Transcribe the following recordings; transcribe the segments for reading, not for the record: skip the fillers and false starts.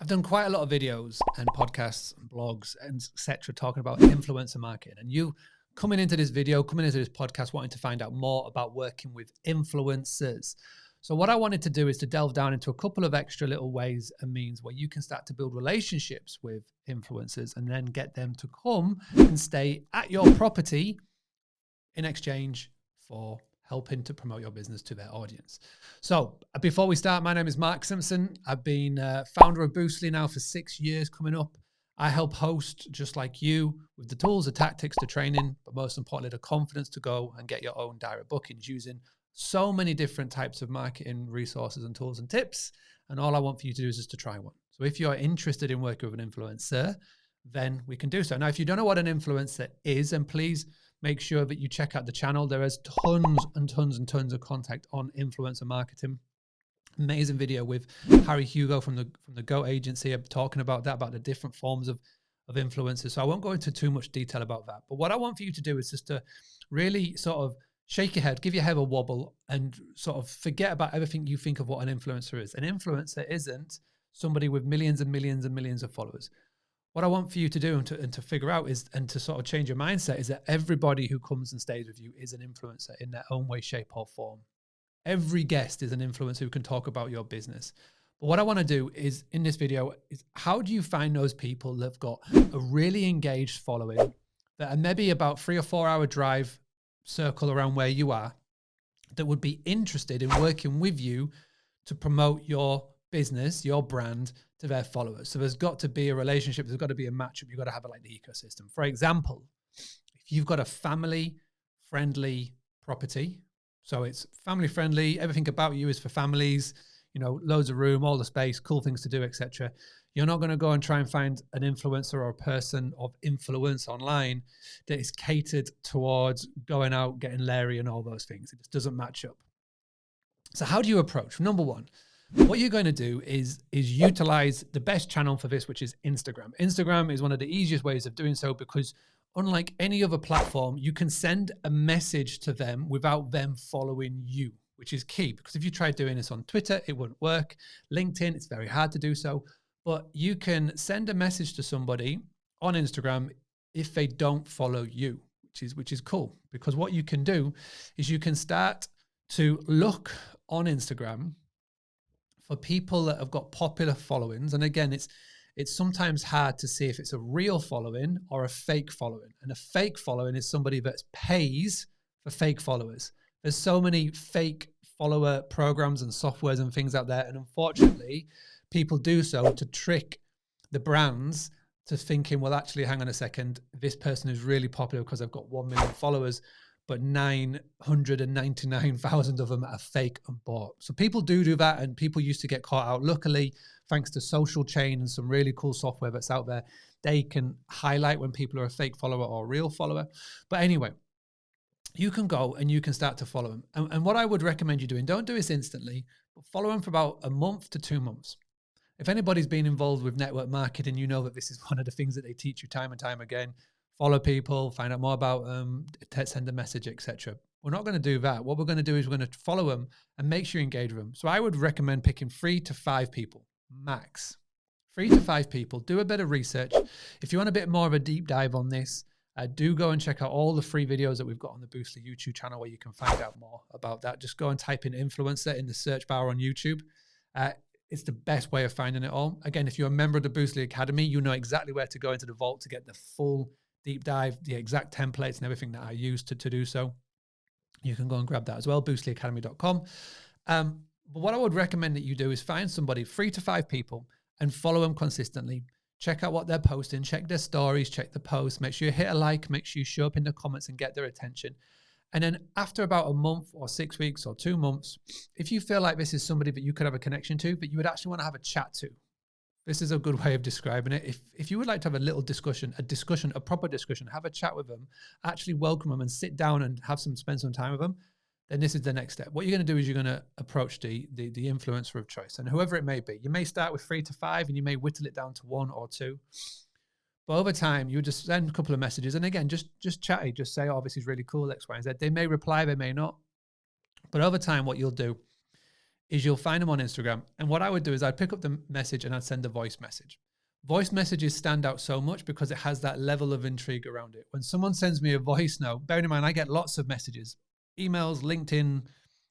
I've done quite a lot of videos and podcasts and blogs and etc. talking about influencer marketing. And you coming into this video, coming into this podcast, wanting to find out more about working with influencers. So what I wanted to do is to delve down into a couple of extra little ways and means where you can start to build relationships with influencers and then get them to come and stay at your property in exchange for helping to promote your business to their audience. So before we start, my name is Mark Simpson. I've been founder of Boostly now for 6 years coming up. I help host, just like you, with the tools, the tactics, the training, but most importantly, the confidence to go and get your own direct bookings using so many different types of marketing resources and tools and tips. And all I want for you to do is just to try one. So if you're interested in working with an influencer, then we can do so. Now, if you don't know what an influencer is, then please make sure that you check out the channel. There is tons and tons and tons of content on influencer marketing. Amazing video with Harry Hugo from the Go agency. I'm talking about that, about the different forms of influencers. So I won't go into too much detail about that. But what I want for you to do is just to really sort of shake your head, give your head a wobble, and sort of forget about everything you think of what an influencer is. An influencer isn't somebody with millions and millions and millions of followers. What I want for you to do and to figure out is, and to sort of change your mindset, is that everybody who comes and stays with you is an influencer in their own way, shape, or form. Every guest is an influencer who can talk about your business. But what I want to do is, in this video, is how do you find those people that have got a really engaged following that are maybe about 3 or 4 hour drive circle around where you are, that would be interested in working with you to promote your business, your brand, to their followers. So there's got to be a relationship. There's got to be a matchup. You've got to have like the ecosystem. For example, if you've got a family friendly property, so it's family friendly, everything about you is for families, you know, loads of room, all the space, cool things to do, etc. You're not going to go and try and find an influencer or a person of influence online that is catered towards going out, getting Larry and all those things. It just doesn't match up. So how do you approach? Number one, what you're going to do is utilize the best channel for this, which is Instagram. Instagram is one of the easiest ways of doing so because unlike any other platform, you can send a message to them without them following you, which is key, because if you try doing this on Twitter, it wouldn't work. LinkedIn, it's very hard to do so, but you can send a message to somebody on Instagram if they don't follow you, which is cool, because what you can do is you can start to look on Instagram for people that have got popular followings. And again, it's sometimes hard to see if it's a real following or a fake following. And a fake following is somebody that pays for fake followers. There's so many fake follower programs and softwares and things out there. And unfortunately, people do so to trick the brands to thinking, well, actually, hang on a second, this person is really popular because I've got 1 million followers, but 999,000 of them are fake and bought. So people do that, and people used to get caught out. Luckily, thanks to Social Chain and some really cool software that's out there, they can highlight when people are a fake follower or a real follower. But anyway, you can go and you can start to follow them. And what I would recommend you doing, don't do this instantly, but follow them for about a month to 2 months. If anybody's been involved with network marketing, you know that this is one of the things that they teach you time and time again. Follow people, find out more about them, send a message, etc. We're not going to do that. What we're going to do is we're going to follow them and make sure you engage with them. So I would recommend picking 3 to 5 people, max. 3 to 5 people. Do a bit of research. If you want a bit more of a deep dive on this, do go and check out all the free videos that we've got on the Boostly YouTube channel where you can find out more about that. Just go and type in influencer in the search bar on YouTube. It's the best way of finding it all. Again, if you're a member of the Boostly Academy, you know exactly where to go into the vault to get the full deep dive, the exact templates and everything that I use to do so. You can go and grab that as well, boostlyacademy.com. But what I would recommend that you do is find somebody, 3 to 5 people, and follow them consistently. Check out what they're posting, check their stories, check the posts, make sure you hit a like, make sure you show up in the comments and get their attention. And then after about a month or 6 weeks or 2 months, if you feel like this is somebody that you could have a connection to, that you would actually want to have a chat to, this is a good way of describing it. If you would like to have a little discussion, a proper discussion, have a chat with them, actually welcome them and sit down and spend some time with them, then this is the next step. What you're going to do is you're going to approach the influencer of choice, and whoever it may be. You may start with 3 to 5 and you may whittle it down to 1 or 2. But over time, you just send a couple of messages. And again, just chatty, just say, oh, this is really cool, X, Y, and Z. They may reply, they may not. But over time, what you'll do is you'll find them on Instagram. And what I would do is I'd pick up the message and I'd send a voice message. Voice messages stand out so much because it has that level of intrigue around it. When someone sends me a voice note, bearing in mind, I get lots of messages, emails, LinkedIn,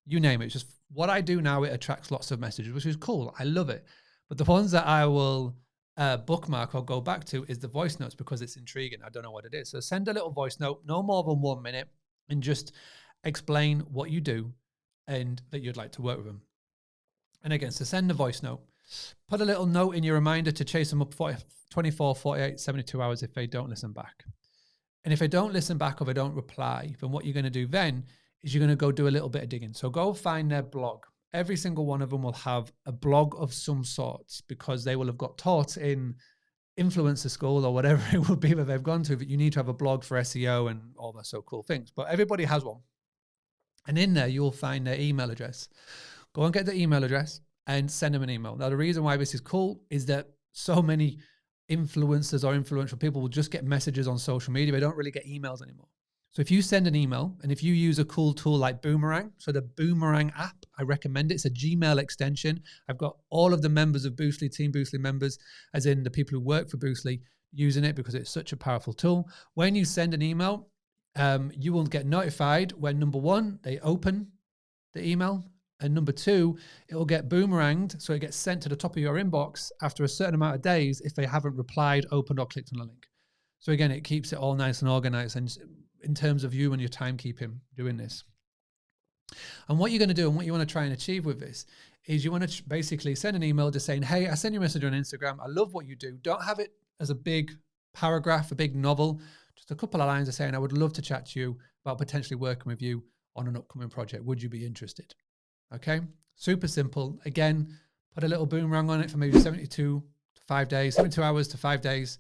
you name it. It's just what I do now. It attracts lots of messages, which is cool. I love it. But the ones that I will bookmark or go back to is the voice notes because it's intriguing. I don't know what it is. So send a little voice note, no more than 1 minute, and just explain what you do and that you'd like to work with them. And again, so send a voice note. Put a little note in your reminder to chase them up 24, 48, 72 hours if they don't listen back. And if they don't listen back or they don't reply, then what you're going to do then is you're going to go do a little bit of digging. So go find their blog. Every single one of them will have a blog of some sorts because they will have got taught in influencer school or whatever it will be that they've gone to, that you need to have a blog for SEO and all those so cool things. But everybody has one. And in there, you'll find their email address. Go and get the email address and send them an email. Now, the reason why this is cool is that so many influencers or influential people will just get messages on social media. They don't really get emails anymore. So if you send an email and if you use a cool tool like Boomerang, so the Boomerang app, I recommend it. It's a Gmail extension. I've got all of the members of Boostly, Team Boostly members, as in the people who work for Boostly, using it because it's such a powerful tool. When you send an email, you will get notified when, number one, they open the email, and number two, it will get boomeranged, so it gets sent to the top of your inbox after a certain amount of days if they haven't replied, opened, or clicked on a link. So again, it keeps it all nice and organized, and in terms of you and your timekeeping doing this. And what you're going to do and what you want to try and achieve with this is you want to basically send an email just saying, hey, I sent you a message on Instagram. I love what you do. Don't have it as a big paragraph, a big novel, just a couple of lines of saying, I would love to chat to you about potentially working with you on an upcoming project. Would you be interested? Okay, super simple. Again, put a little boomerang on it for maybe 72 hours to 5 days.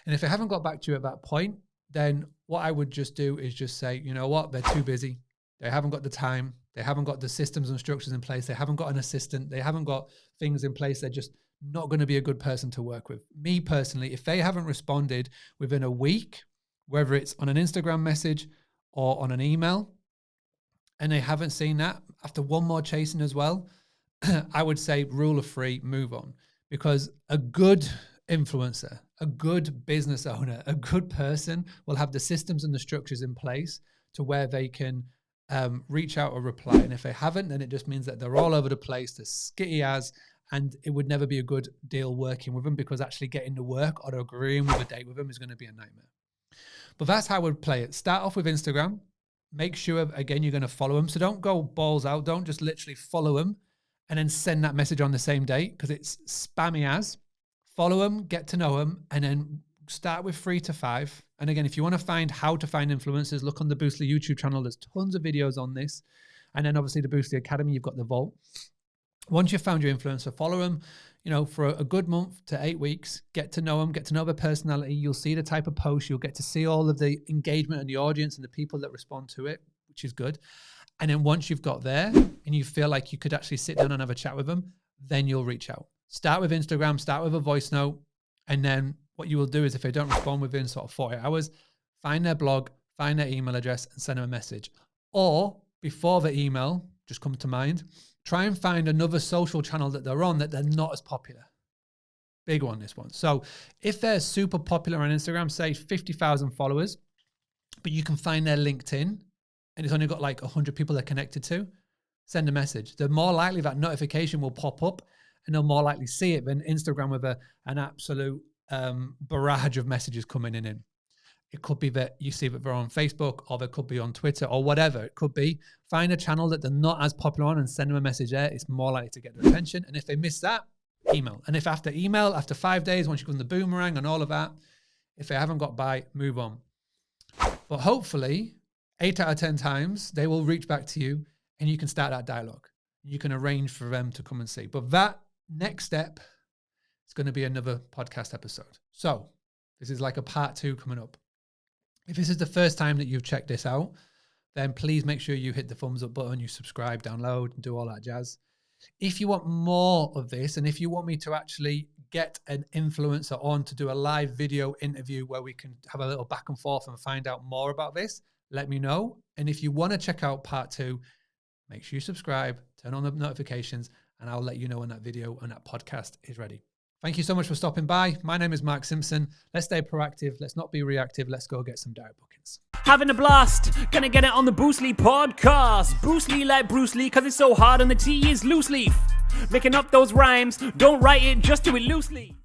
And if they haven't got back to you at that point, then what I would just do is just say, you know what, they're too busy. They haven't got the time. They haven't got the systems and structures in place. They haven't got an assistant. They haven't got things in place. They're just not going to be a good person to work with. Me personally, if they haven't responded within a week, whether it's on an Instagram message or on an email, and they haven't seen that, after one more chasing as well, I would say rule of three, move on. Because a good influencer, a good business owner, a good person will have the systems and the structures in place to where they can reach out or reply. And if they haven't, then it just means that they're all over the place, they're skitty as, and it would never be a good deal working with them because actually getting to work or agreeing with a date with them is going to be a nightmare. But that's how I would play it. Start off with Instagram. Make sure, again, you're going to follow them. So don't go balls out. Don't just literally follow them and then send that message on the same day because it's spammy as. Follow them, get to know them, and then start with 3 to 5. And again, if you want to find how to find influencers, look on the Boostly YouTube channel. There's tons of videos on this. And then obviously the Boostly Academy, you've got the vault. Once you've found your influencer, follow them, for a good month to 8 weeks, get to know them, get to know their personality. You'll see the type of posts, you'll get to see all of the engagement and the audience and the people that respond to it, which is good. And then once you've got there and you feel like you could actually sit down and have a chat with them, then you'll reach out. Start with Instagram, start with a voice note. And then what you will do is if they don't respond within sort of 48 hours, find their blog, find their email address and send them a message. Or before the email, just come to mind, try and find another social channel that they're on that they're not as popular. Big one, this one. So if they're super popular on Instagram, say 50,000 followers, but you can find their LinkedIn and it's only got like 100 people they're connected to, send a message. They're more likely that notification will pop up and they'll more likely see it than Instagram with an absolute barrage of messages coming in. It could be that you see that they're on Facebook or they could be on Twitter or whatever. It could be find a channel that they're not as popular on and send them a message there. It's more likely to get their attention. And if they miss that, email. And if after email, after 5 days, once you've done the boomerang and all of that, if they haven't got by, move on. But hopefully 8 out of 10 times, they will reach back to you and you can start that dialogue. You can arrange for them to come and see. But that next step is going to be another podcast episode. So this is like a part 2 coming up. If this is the first time that you've checked this out, then please make sure you hit the thumbs up button, you subscribe, download, and do all that jazz. If you want more of this, and if you want me to actually get an influencer on to do a live video interview where we can have a little back and forth and find out more about this, let me know. And if you want to check out part 2, make sure you subscribe, turn on the notifications, and I'll let you know when that video and that podcast is ready. Thank you so much for stopping by. My name is Mark Simpson. Let's stay proactive. Let's not be reactive. Let's go get some direct bookings. Having a blast. Gonna get it on the Bruce Lee podcast. Bruce Lee like Bruce Lee because it's so hard and the T is loose leaf. Making up those rhymes. Don't write it, just do it loosely.